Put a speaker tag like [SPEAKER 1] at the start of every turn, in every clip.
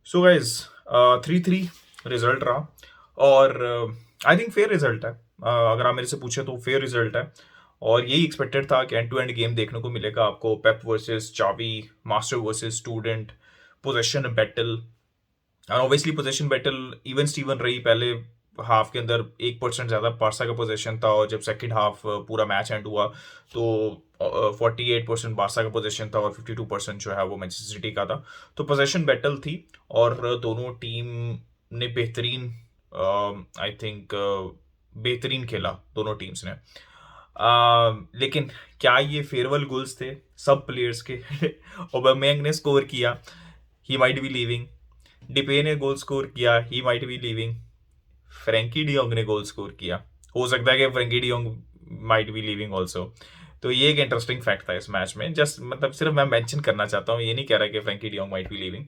[SPEAKER 1] So guys 3-3 result रहा और I think fair result है। अगर आप मेरे से पूछे तो फेयर रिजल्ट है और यही एक्सपेक्टेड था कि एंड टू एंड गेम देखने को मिलेगा आपको। Pep versus Xavi, master versus student, possession battle. और obviously position battle even Steven रही। पहले हाफ के अंदर 1% ज़्यादा बारसा का पोजीशन था और जब सेकंड हाफ पूरा मैच एंड हुआ तो 48% बारसा का पोजीशन था और 52% जो है वो मैनचेस्टर सिटी का था। तो पोजीशन बैटल थी और दोनों टीम ने बेहतरीन, आई थिंक बेहतरीन खेला दोनों टीम्स ने। लेकिन क्या ये फेयरवेल गोल्स थे सब प्लेयर्स के? ओबामेंग ने स्कोर किया, ही माइट बी लीविंग। डिपे ने गोल स्कोर किया, he might be leaving. Frenkie de Jong ने गोल स्कोर किया, हो सकता है कि Frenkie de Jong might be leaving also. तो ये एक इंटरेस्टिंग फैक्ट था इस मैच में। जस्ट मतलब सिर्फ मैं मेंशन करना चाहता हूँ, ये नहीं कह रहा कि Frenkie de Jong might be leaving.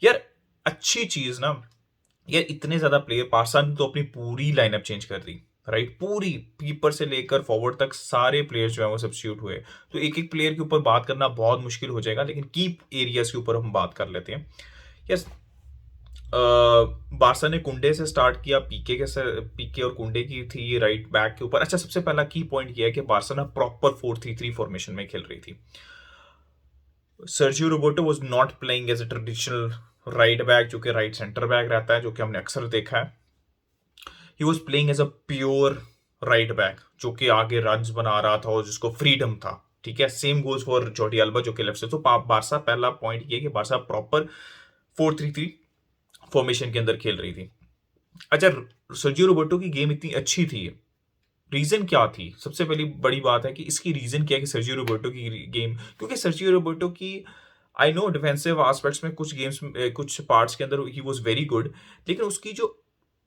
[SPEAKER 1] यार अच्छी चीज ना, यार इतने ज्यादा प्लेयर पार्सा ने तो अपनी पूरी लाइनअप चेंज कर दी। राइट, पूरी कीपर से लेकर फॉरवर्ड तक सारे प्लेयर्स जो है वो सब्स्टिट्यूट हुए। तो एक एक प्लेयर के ऊपर बात करना बहुत मुश्किल हो जाएगा, लेकिन की एरियाज के ऊपर हम बात कर लेते हैं। यस, बारसा ने कुंडे से स्टार्ट किया। पीके और कुंडे की थी राइट बैक के ऊपर। अच्छा, सबसे पहला की पॉइंट किया है कि बारसा ना प्रॉपर 4-3-3 फॉर्मेशन में खेल रही थी। Sergio Roberto was not playing as a traditional right back जो कि राइट सेंटर बैक रहता है, जो कि हमने अक्सर देखा है। He was playing as a pure right back जो कि आगे रन्स बना रहा था और जिसको फ्रीडम था। ठीक है, same goes for Jordi alba जो कि लेफ्ट से। तो बारसा पहला पॉइंट ये कि बारसा प्रॉपर 4-3-3 फॉर्मेशन के अंदर खेल रही थी। अच्छा, सर्जियो रोबर्टो की गेम इतनी अच्छी थी, रीजन क्या थी? सबसे पहली बड़ी बात है कि इसकी रीजन क्या है कि सर्जियो रोबर्टो की गेम, क्योंकि सर्जियो रोबर्टो की आई नो डिफेंसिव एस्पेक्ट्स में कुछ गेम्स, कुछ पार्ट्स के अंदर ही वाज वेरी गुड, लेकिन उसकी जो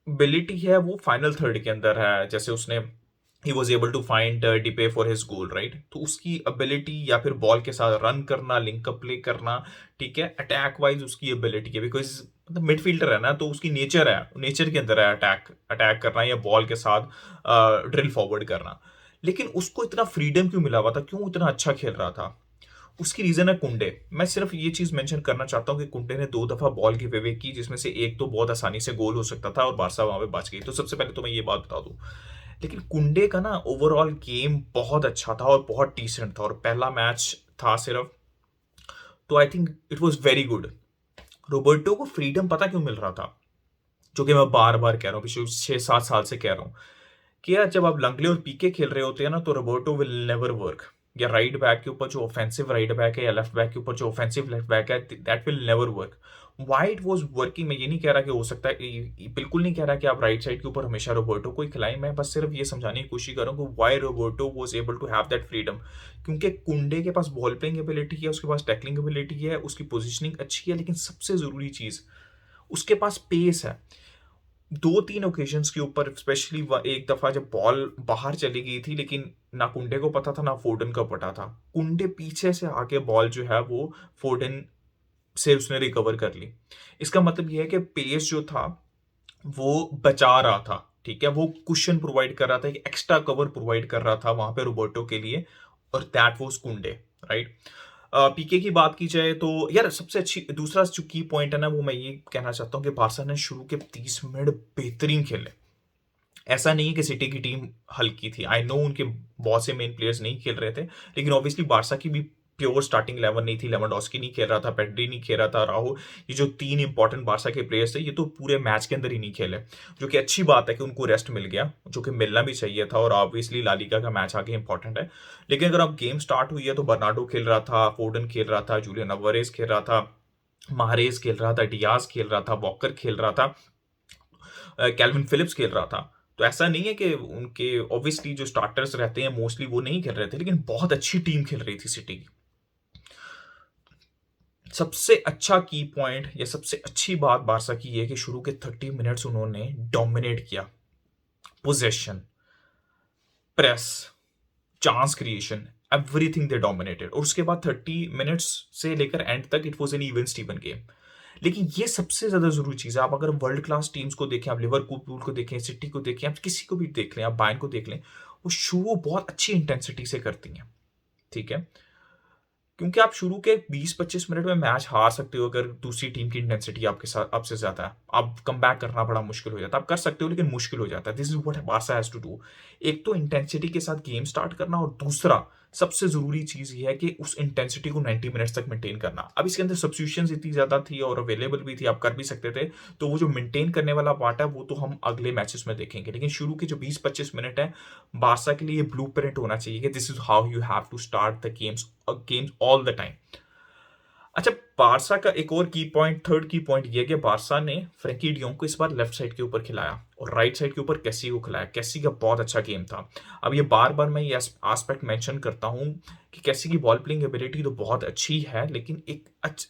[SPEAKER 1] एबिलिटी है वो फाइनल थर्ड के अंदर है। जैसे उसने he was able to find Depay for his goal, right? तो उसकी एबिलिटी या फिर बॉल के साथ रन करना, लिंकअप प्ले करना, ठीक है, अटैक वाइज उसकी एबिलिटी है। बिकॉज मतलब मिडफील्डर है ना, तो उसकी नेचर है, नेचर के अंदर है अटैक अटैक करना या बॉल के साथ ड्रिल फॉरवर्ड करना। लेकिन उसको इतना फ्रीडम क्यों मिला हुआ था, क्यों इतना अच्छा खेल रहा था? उसकी रीजन है कुंडे। मैं सिर्फ ये चीज मेंशन करना चाहता हूँ कि कुंडे ने 2 दफा बॉल की वे की, जिसमें से एक तो बहुत आसानी से गोल हो सकता था और बारसा वहां पे बच गई। तो सबसे पहले तो मैं ये बात बता दूं, लेकिन कुंडे का ना ओवरऑल गेम बहुत अच्छा था और बहुत डिसेंट था और पहला मैच था सिर्फ। तो आई think it was very good. Roberto को फ्रीडम पता क्यों मिल रहा था, जो कि मैं बार बार कह रहा हूँ, पिछले 6-7 साल से कह रहा हूँ कि यार जब आप लंगले और पीके खेल रहे होते हैं ना, तो रोबर्टो विल नेवर वर्क। या राइट बैक के ऊपर जो ऑफेंसिव राइट बैक है या लेफ्ट बैक के ऊपर जो ऑफेंसिव लेफ्ट बैक है, that will never work. Why it was working, मैं ये नहीं कह रहा कि हो सकता है, बिल्कुल नहीं कह रहा कि आप राइट साइड के ऊपर हमेशा रोबर्टो को ही खिलाएं। मैं बस सिर्फ ये समझाने की कोशिश कर रहा हूँ कि why Roberto was able to have that freedom. क्योंकि कुंडे के पास बॉल प्लेइंग एबिलिटी है, उसके पास टैकलिंग एबिलिटी है, उसकी पोजिशनिंग अच्छी है, लेकिन सबसे जरूरी चीज उसके पास पेस है। 2-3 ओकेजन्स के ऊपर स्पेशली एक दफा जब बॉल बाहर चली गई थी, लेकिन ना कुंडे को पता था ना फोर्डन को पता था। कुंडे पीछे से आके बॉल जो है वो फोर्डन से उसने रिकवर कर ली। इसका मतलब यह है कि पेस जो था वो बचा रहा था। ठीक है, वो कुशन प्रोवाइड कर रहा था, एक एक्स्ट्रा कवर प्रोवाइड कर रहा था वहां पे रोबर्टो के लिए, और दैट वाज कुंडे, राइट? पीके की बात की जाए तो यार सबसे अच्छी दूसरा जो की पॉइंट है ना, वो मैं ये कहना चाहता हूँ कि बारसा ने शुरू के 30 मिनट बेहतरीन खेले। ऐसा नहीं है कि सिटी की टीम हल्की थी। आई नो उनके बहुत से मेन प्लेयर्स नहीं खेल रहे थे, लेकिन ऑब्वियसली बारसा की भी प्योर स्टार्टिंग 11 नहीं थी। लेवेंडोस्की नहीं खेल रहा था, पेड्री नहीं खेल रहा था, राहुल, ये जो 3 इंपॉर्टेंट बारसा के प्लेयर्स थे, ये तो पूरे मैच के अंदर ही नहीं खेले। जो कि अच्छी बात है कि उनको रेस्ट मिल गया, जो कि मिलना भी चाहिए था, और ऑब्वियसली लालिगा का मैच आगे इंपॉर्टेंट है। लेकिन अगर अब गेम स्टार्ट हुई है तो बर्नार्डो खेल रहा था, फोर्डन खेल रहा था, जूलियन अल्वारेज खेल रहा था, महारेज खेल रहा था, डियाज खेल रहा था, वॉकर खेल रहा था, कैल्विन फिलिप्स खेल रहा था। तो ऐसा नहीं है कि उनके ऑब्वियसली जो स्टार्टर्स रहते हैं मोस्टली वो नहीं खेल रहे थे, लेकिन बहुत अच्छी टीम खेल रही थी सिटी की। सबसे अच्छा की पॉइंट या सबसे अच्छी बात बारसा की ये कि शुरू के 30 मिनट्स उन्होंने डोमिनेट किया। Possession, press, chance creation, everything they dominated. और उसके बाद 30 मिनट्स से लेकर एंड तक it was an even Steven game. लेकिन ये सबसे ज्यादा जरूरी चीज है। आप अगर वर्ल्ड क्लास टीम्स को देखें, आप लिवरपूल को देखें, सिटी को देखें, आप किसी को भी देख लें, आप बायर्न को देख लें, वो शुरू बहुत अच्छी इंटेंसिटी से करती हैं। ठीक है, क्योंकि आप शुरू के 20-25 मिनट में मैच हार सकते हो अगर दूसरी टीम की इंटेंसिटी आपके साथ आपसे ज़्यादा है। आप कम बैक करना बड़ा मुश्किल हो जाता है। आप कर सकते हो लेकिन मुश्किल हो जाता है। This is what Barca has to do. एक तो इंटेंसिटी के साथ गेम स्टार्ट करना और दूसरा सबसे ज़रूरी चीज़ ये है कि उस इंटेंसिटी को 90 मिनट्स तक मेंटेन करना। अब इसके अंदर सब्स्टिट्यूशंस इतनी ज़्यादा थी और अवेलेबल भी थी, आप कर भी सकते थे। तो वो जो मेंटेन करने वाला पार्ट है वो तो हम अगले मैचेस में देखेंगे। लेकिन शुरू के जो 20-25 मिनट है, बार्सा के लिए ब्लूप्रिंट होना चाहिए कि this is how you have to start the games all the time. अच्छा, बार्सा का एक और की पॉइंट, थर्ड की पॉइंट ये है कि बार्सा ने फ्रैंकी डियोंग को इस बार लेफ्ट साइड के ऊपर खिलाया और राइट साइड के ऊपर कैसी को खिलाया। कैसी का बहुत अच्छा गेम था। अब ये बार बार मैं ये एस्पेक्ट मेंशन करता हूँ कि कैसी की बॉल प्लेइंग एबिलिटी तो बहुत अच्छी है, लेकिन एक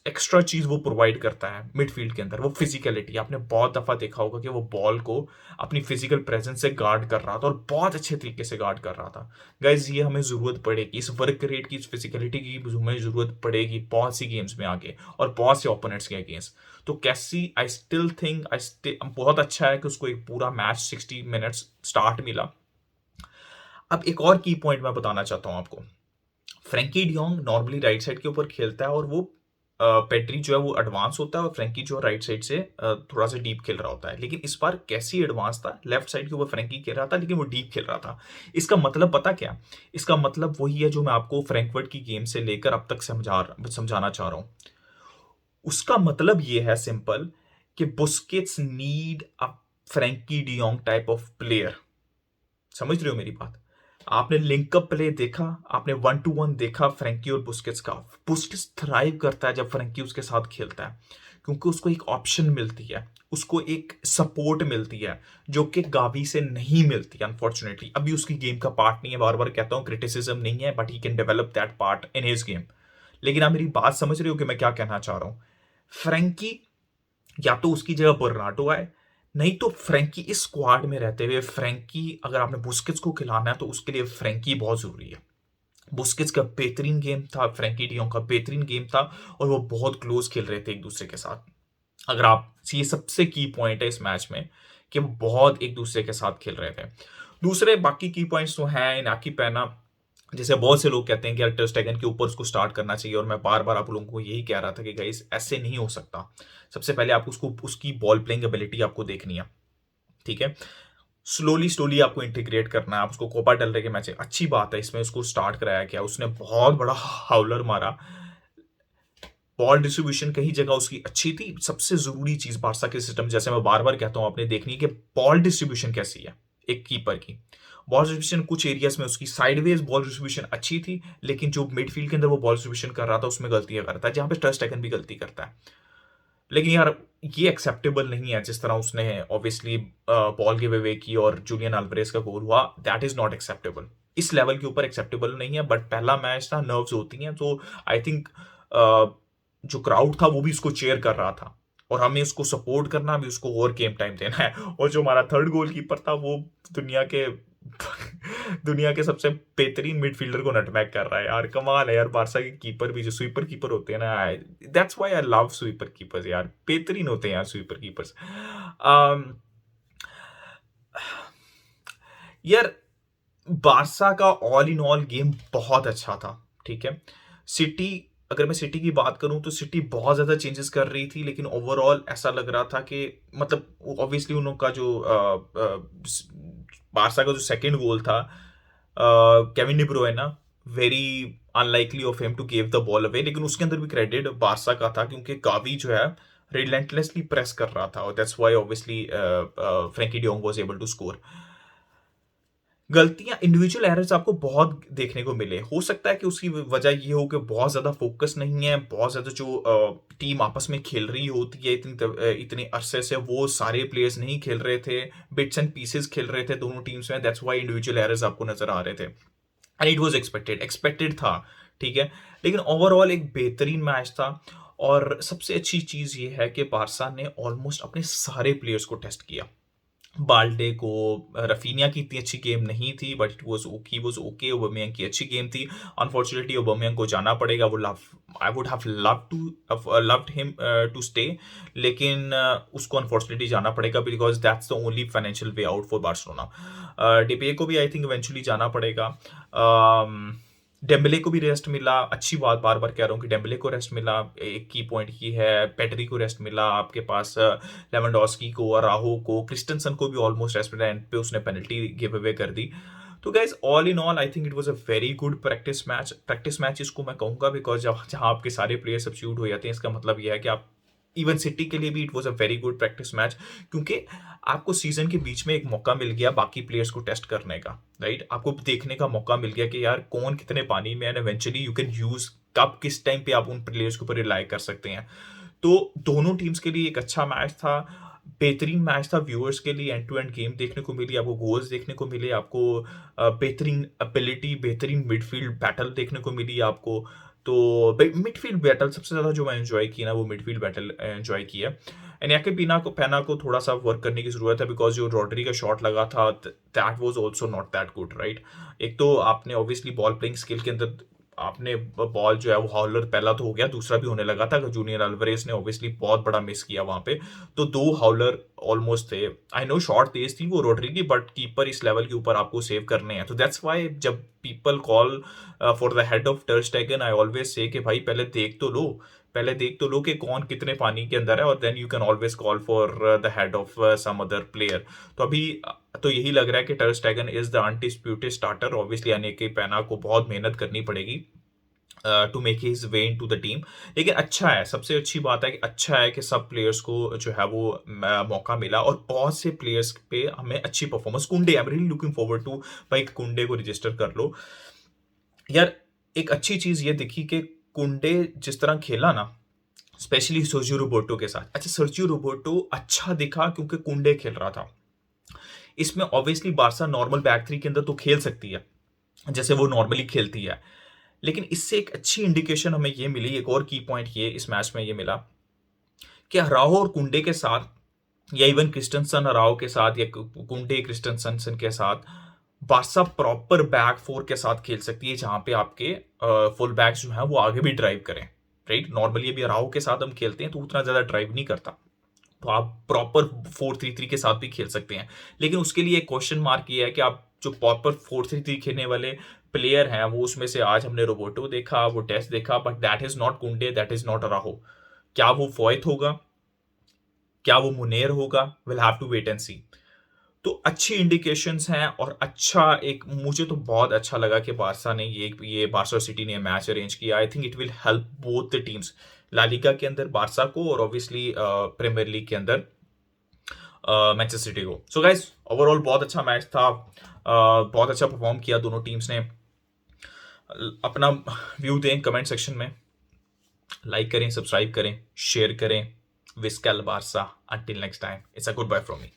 [SPEAKER 1] एक्स्ट्रा चीज वो प्रोवाइड करता है मिडफील्ड के अंदर, वो फिजिकलिटी। आपने बहुत दफा देखा होगा कि वो बॉल को अपनी फिजिकल प्रेजेंस से गार्ड कर रहा था और बहुत अच्छे तरीके से गार्ड कर रहा था। गाइज, ये हमें जरूरत पड़ेगी, इस वर्क रेट की, इस फिजिकलिटी की हमें जरूरत पड़ेगी बहुत सी गेम्स में आगे और बहुत से ओपोनेंट्स के अगेंस्ट। तो कैसी, आई स्टिल थिंक बहुत अच्छा है कि उसको एक पूरा मैच 60 मिनट्स स्टार्ट मिला। अब एक और की पॉइंट मैं बताना चाहता हूं आपको। Frenkie de Jong normally right side के ऊपर खेलता है और वो पेड्री जो है वो एडवांस होता है और फ्रैंकी जो राइट साइड से थोड़ा सा डीप खेल रहा होता है। लेकिन इस बार कैसी एडवांस था, लेफ्ट साइड के ऊपर फ्रैंकी खेल रहा था लेकिन वो डीप खेल रहा था। इसका मतलब पता क्या? इसका मतलब वही है जो मैं आपको फ्रैंकफर्ट की गेम से लेकर अब तक समझाना चाह रहा हूं। उसका मतलब ये है सिंपल कि Busquets need a Frenkie de Jong type of player. समझ रहे हो मेरी बात? आपने लिंकअप प्ले देखा, आपने 1-to-1 देखा फ्रैंकी और बुस्केट्स का। बुस्केट्स थ्राइव करता है जब फ्रैंकी उसके साथ खेलता है, क्योंकि उसको एक ऑप्शन मिलती है, उसको एक सपोर्ट मिलती है जो कि गावी से नहीं मिलती अनफॉर्चुनेटली। अभी उसकी गेम का पार्ट नहीं है, बार बार कहता हूं, क्रिटिसिज्म नहीं है, but he can develop that part in his game. लेकिन आप मेरी बात समझ रहे हो कि मैं क्या कहना चाह रहा हूं? फ्रैंकी या तो उसकी जगह बर्नार्डो आए, नहीं तो फ्रैंकी इस स्क्वाड में रहते हुए फ्रैंकी, अगर आपने बुस्केट्स को खिलाना है तो उसके लिए फ्रैंकी बहुत जरूरी है। बुस्केट्स का बेहतरीन गेम था, फ्रैंकी डियोंग का बेहतरीन गेम था और वो बहुत क्लोज खेल रहे थे एक दूसरे के साथ। अगर आप, ये सबसे की पॉइंट है इस मैच में कि वो बहुत एक दूसरे के साथ खेल रहे थे। दूसरे बाकी की पॉइंट्स तो हैं नाकी पैना। जैसे बहुत से लोग कहते हैं कि यार टर स्टेगन के ऊपर उसको स्टार्ट करना चाहिए और मैं बार बार आप लोगों को यही कह रहा था कि गाइस ऐसे नहीं हो सकता। सबसे पहले आप उसको, उसकी बॉल प्लेइंग एबिलिटी आपको देखनी है, ठीक है? स्लोली स्लोली आपको इंटीग्रेट करना है। आप उसको कोपा डेल रे के मैच, अच्छी बात है इसमें उसको स्टार्ट कराया गया, उसने बहुत बड़ा हाउलर मारा। बॉल डिस्ट्रीब्यूशन कहीं जगह उसकी अच्छी थी। सबसे जरूरी चीज बार्सा के सिस्टम, जैसे मैं बार बार कहता हूं, आपने देखनी है कि बॉल डिस्ट्रीब्यूशन कैसी है एक कीपर की। बॉल डिस्ट्रीब्यूशन कुछ एरियाज में उसकी साइडवेज बॉल डिस्ट्रीब्यूशन अच्छी थी, लेकिन जो मिडफील्ड के अंदर वो बॉल डिस्ट्रीब्यूशन कर रहा था उसमें गलतियां करता है, जहां पे टर स्टेगन भी गलती करता है। लेकिन यार ये एक्सेप्टेबल नहीं है जिस तरह उसने ऑब्वियसली बॉल गिव अवे की और जूलियन अल्वारेज का गोल हुआ, दैट इज नॉट एक्सेप्टेबल। इस लेवल के ऊपर एक्सेप्टेबल नहीं है। बट पहला मैच था, नर्व्स होती हैं, तो आई थिंक जो क्राउड था वो भी उसको चेयर कर रहा था और हमें उसको सपोर्ट करना भी, उसको और गेम टाइम देना है। और जो हमारा थर्ड गोलकीपर था वो दुनिया के दुनिया के सबसे बेहतरीन मिडफील्डर को नटमैक कर रहा है यार। कमाल है यार, बारसा के कीपर भी, जो स्वीपर कीपर होते हैं ना, that's why I love sweeper keepers यार, बेहतरीन होते हैं यार स्वीपर कीपर्स। यार बारसा का ऑल इन ऑल गेम बहुत अच्छा था, ठीक है? सिटी, अगर मैं सिटी की बात करूं तो सिटी बहुत ज्यादा चेंजेस कर रही थी, लेकिन ओवरऑल ऐसा लग रहा था कि मतलब ऑब्वियसली उन लोगों का जो बारसा का जो सेकंड गोल था, Kevin De Bruyne, very unlikely of him to give the ball away, लेकिन उसके अंदर भी क्रेडिट बारसा का था क्योंकि गावी जो है रिलेंटलेसली प्रेस कर रहा था और that's why obviously Frenkie de Jong was able to score. गलतियां, इंडिविजुअल एरर्स आपको बहुत देखने को मिले। हो सकता है कि उसकी वजह ये हो कि बहुत ज्यादा फोकस नहीं है, बहुत ज्यादा जो टीम आपस में खेल रही होती है इतने अरसे से, वो सारे प्लेयर्स नहीं खेल रहे थे, बिट्स एंड पीसेस खेल रहे थे दोनों टीम्स में, दैट्स व्हाई इंडिविजुअल एरर्स आपको नजर आ रहे थे एंड इट वाज एक्सपेक्टेड था, ठीक है? लेकिन ओवरऑल एक बेहतरीन मैच था और सबसे अच्छी चीज ये है कि बारसा ने ऑलमोस्ट अपने सारे प्लेयर्स को टेस्ट किया। बाल्डे को, रफीनिया की इतनी अच्छी गेम नहीं थी but it was okay. Aubameyang की अच्छी गेम थी। अनफॉर्चुनेटली ओबामेयांग को जाना पड़ेगा। वो love I would have loved him to stay, लेकिन उसको अनफॉर्चुनेटली जाना पड़ेगा because that's the only financial way out for Barcelona. Depay को भी आई थिंक इवेंचुअली जाना पड़ेगा। डेम्बले को भी रेस्ट मिला, अच्छी बात, बार बार कह रहा हूँ कि डेम्बले को रेस्ट मिला, एक की पॉइंट की है, पेड्री को रेस्ट मिला, आपके पास लेवेंडोस्की को, अराहो को, क्रिस्टनसन को भी ऑलमोस्ट रेस्ट मिला, एंड पे उसने पेनल्टी गिव अवे कर दी। तो guys all in all I think it was a very good practice match इसको मैं कहूंगा, बिकॉज जब जहाँ आपके सारे प्लेयर सब्स्टिट्यूट हो जाते हैं, इसका मतलब यह है कि आप, इवन सिटी के लिए भी it was a very good practice match, क्योंकि आपको सीजन के बीच में एक मौका मिल गया बाकी प्लेयर्स को टेस्ट करने का, राइट? आपको देखने का मौका मिल गया कि यार कौन कितने पानी में, and eventually you can use कब किस टाइम पे आप उन प्लेयर्स के ऊपर रिलाई कर सकते हैं। तो दोनों टीम्स के लिए एक अच्छा मैच था, बेहतरीन मैच था व्यूअर्स के लिए, एंड टू एंड गेम देखने को मिली, आपको गोल्स देखने को मिले, आपको बेहतरीन एबिलिटी, बेहतरीन मिडफील्ड बैटल देखने को मिली आपको। तो मिडफील्ड बैटल सबसे ज़्यादा जो मैं एंजॉय किया ना, वो मिडफील्ड बैटल एंजॉय किया। एंड याके पैना को थोड़ा सा वर्क करने की ज़रूरत है, बिकॉज जो रॉड्री का शॉट लगा था, that was also not that good, right? एक तो आपने ऑब्वियसली बॉल प्लेइंग स्किल के अंदर आपने बॉल जो है वो हाउलर पहला तो हो गया, दूसरा भी होने लगा था, जूनियर अल्वारेज ने ऑब्वियसली बहुत बड़ा मिस किया वहां पे। तो दो हाउलर ऑलमोस्ट थे। आई नो शॉट तेज थी वो रोड्री की, बट कीपर इस लेवल के ऊपर आपको सेव करने हैं, तो दैट्स वाई जब people call for the head of टर स्टेगन, आई ऑलवेज से कि भाई पहले देख तो लो कि कौन कितने पानी के अंदर है, और then you can always call for the head of some other player. तो अभी तो यही लग रहा है कि ter Stegen is the undisputed starter. Obviously Inaki Pena को बहुत मेहनत करनी पड़ेगी to make his way into the team, लेकिन अच्छा है, सबसे अच्छी बात है कि अच्छा है कि सब प्लेयर्स को जो है वो मौका मिला, और बहुत से प्लेयर्स पे हमें अच्छी performance, Kounde, I am really looking forward to, भाई कुंडे को रजिस्टर कर लो यार। एक अच्छी चीज ये दिखी कि कुंडे जिस तरह खेला ना, स्पेशली सर्जियो रोबर्टो के साथ, अच्छा सर्जियो रोबर्टो अच्छा दिखा क्योंकि कुंडे खेल रहा था। इसमें obviously Barça normal back three के अंदर तो खेल सकती है जैसे वो नॉर्मली खेलती है, लेकिन इससे एक अच्छी इंडिकेशन हमें ये मिली, एक और की पॉइंट ये इस मैच में ये मिला कि राहो और कुंडे के साथ, या इवन क्रिस्टनसन राहो के साथ, या कुंडे क्रिस्टनसन के साथ, बारसा प्रॉपर बैक फोर के साथ खेल सकती है, जहां पे आपके फुल बैक्स जो है वो आगे भी ड्राइव करें, राइट? नॉर्मली अभी राहो के साथ हम खेलते हैं तो उतना ज्यादा ड्राइव नहीं करता, तो आप प्रॉपर 4-3-3 के साथ भी खेल सकते हैं, लेकिन उसके लिए एक क्वेश्चन मार्क ये है कि आप जो प्रॉपर 4-3-3 खेलने वाले प्लेयर हैं, वो उसमें से आज हमने रोबोटो देखा, वो टेस्ट देखा, but that is not Kounde, that is not Araujo. क्या वो फॉयत होगा, क्या वो मुनेर होगा, will have to wait and see. तो अच्छी इंडिकेशंस हैं, और अच्छा, एक मुझे तो बहुत अच्छा लगा कि बारसा ने ये बारसा सिटी ने मैच अरेंज किया। I think it will help both the teams, La Liga के अंदर बारसा को, और ऑब्वियसली प्रीमियर लीग के अंदर मैनचेस्टर सिटी को। सो गाइस ओवरऑल बहुत अच्छा मैच था, बहुत अच्छा परफॉर्म किया दोनों टीम्स ने। अपना व्यू दें कमेंट सेक्शन में, लाइक करें, सब्सक्राइब करें, शेयर करें। Visca Barca, until next time, it's a goodbye from me.